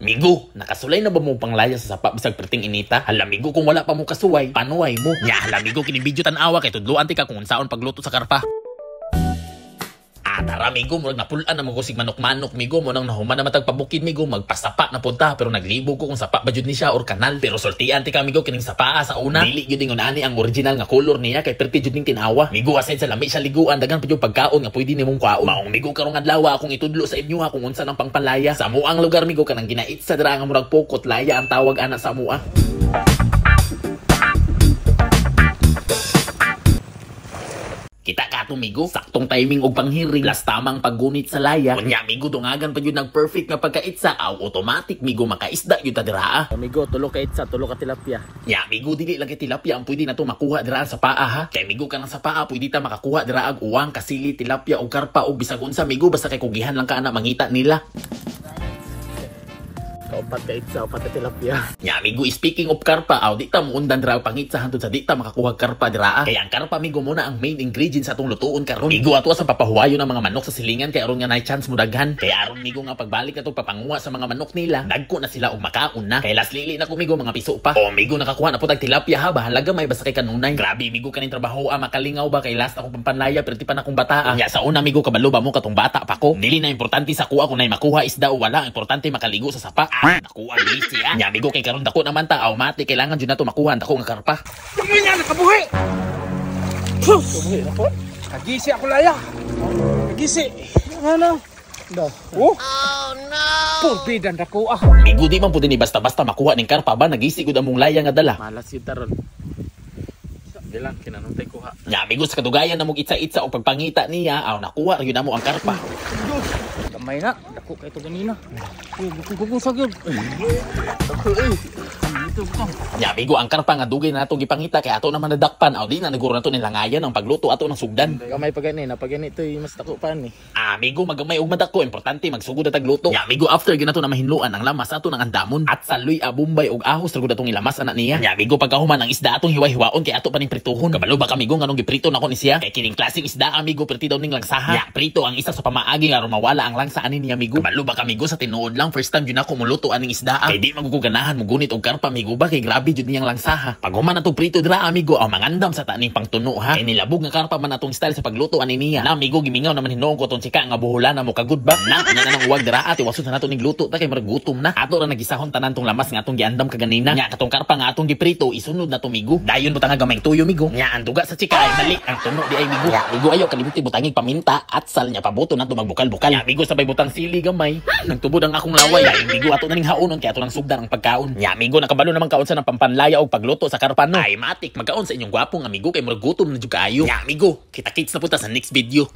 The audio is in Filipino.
Migo, nakasulay na ba mo panglaya sa sapa bisag perting inita? Hala migo, kung wala pa mo kasuway, panuway mo. Nya hala migo, kini video tanawa kay tudluan ti ka kung unsaon pagluto sa karpa. Tara migo, murag napulaan na mo sig manok-manok migo, mo nang nahuman na matag pabukid migo, magpasapa na punta pero naglibog ko kung sapa ba jud ni siya or kanal. Pero sultian ti ka migo kining sapa sa una. Dili gyud ingon ani ang original nga color niya kay perti jud ning tinawa. Migo aside sa lami siya liguan dagan pa jud pagkaon nga pwede nimong kwaon. Maong migo karong adlaw akong itudlo sa inyo ha kung unsa nang pangpanlaya. Sa amuang lugar migo kanang ginait sa dira nga murag pokot laya ang tawag ana sa amua. Kita ka to migo, saktong timing og panghiring, las tamang paggunit sa laya. Unya migo, dungagan pa yun ng perfect nga pagkaitsa, aw automatic migo makaisda yun ta diraa. Migo, tulo ka itsa, tulo ka tilapia. Ya migo, dili lang kay tilapia ang pwede na to makuha diraa sa paa ha. Kay migo ka lang sa paa, pwede ta makakuha diraa og uwang, kasili, tilapia o karpa o bisag unsa migo, basta kay kugihan lang ka na mangita nila. Upat ka itsa, upat ka tilapia. Ya migo, speaking of karpa, aw di ta muundan dira pangitsa hantud sa di ta makakuha karpa dira. Kay ang karpa migo muna ang main ingredient sa atong lutuon karon. Migo ato sa papahuwayo ng mga manok sa silingan kay aron nga nay chance mo daghan. Kay aron migo nga pagbalik nato papanguha sa mga manok nila, dagko na sila og makaon na. Kay last lili na ko migo mga piso pa. O migo nakakuha na pud tag tilapia ha, bahalaga may basta kay kanunay. Grabe migo kaning trabaho makalingaw ba kay last ako pampanlaya pero ti pa na akong bata. Ya sa una migo kabalo ba mo katong bata pa ko. Dili na importante sa kuha kung nay makuha isda o wala, importante makaligo sa sapa. Nakuha busy ah. Nya migo kay karon dako naman ta automatic kailangan jud nato makuha dako nga karpa. Tingnan niya nakabuhi. Kabuhi ako. Kagisi ako laya. Kagisi. Ano? No. Oh no. Purbidan dako ah. Migo di man pud ni basta-basta makuha ning karpa ba nagisi gud among laya nga dala. Malas yun taron. Bilang kinanutay ko ha. Nya migo sa kadugayan na mong itsa-itsa o pagpangita niya aw nakuha ra gyud namo ang karpa. Kamay na, dako kay to ganina. Uy, bukog-bukog yun. Dako dito ko. Nya migo ang karpa nga dugay na nato gipangita kay ato naman nadakpan aw di na naguro nato nilangayan ang pagluto ato ng sugdan. Kamay pa gani na pag ganito mas dako pa ni. Migo magamay og madako importante magsugod at tagluto. Nya migo after ginato na mahinluan ang lamas ato ng andamon at saluy abumbay og ahos ragud atong ilamas ana niya. Nya migo pagkahuman ang isda atong hiwa-hiwaon kay ato pa ning prituhon. Kabalo ba kamigo nganong giprito nako ni siya kay kining klaseng isda amigo perti daw ning langsaha. Nya prito ang isa sa pamaagi aron mawala ang langsa ani niya migo. Kabalo ba kamigo sa tinuod lang first time jud ako muluto aning isda. Kay di maguganahan mo gunit og karpa migo ba kay grabe jud niyang langsaha. Pag human ato prito dira amigo aw mangandam sa taning pangtuno ha. Kay nilabog nga karpa man atong style sa pagluto ani niya. Na amigo gimingaw naman hinuon ko tong sika nga buhulan na mo kagud ba. Na nang uwag dira ati wasod na nato ning luto ta kay maragutom na. Ato ra nagisahon tanan tong lamas nga atong giandam kaganina. Nya katong karpa nga atong giprito isunod na to migo. Dayon mo tanga gamay tuyo migo. Nya ang duga sa sika ay dali ang tuno di ay migo. Migo ayo kalimutan butangig paminta at sal nya pabuto na to magbukal-bukal. Nya migo sabay butang sili gamay. Nagtubod ang akong laway ay migo ato na ning haonon kay ato nang sugdan ang pagkaon. Nya migo nakabalo naman kaon sa nang pampanlaya og pagluto sa karpa no. Ay matik magkaon sa inyong gwapong amigo kay maragutom na jud kaayo. Nya migo kita-kits na punta sa next video.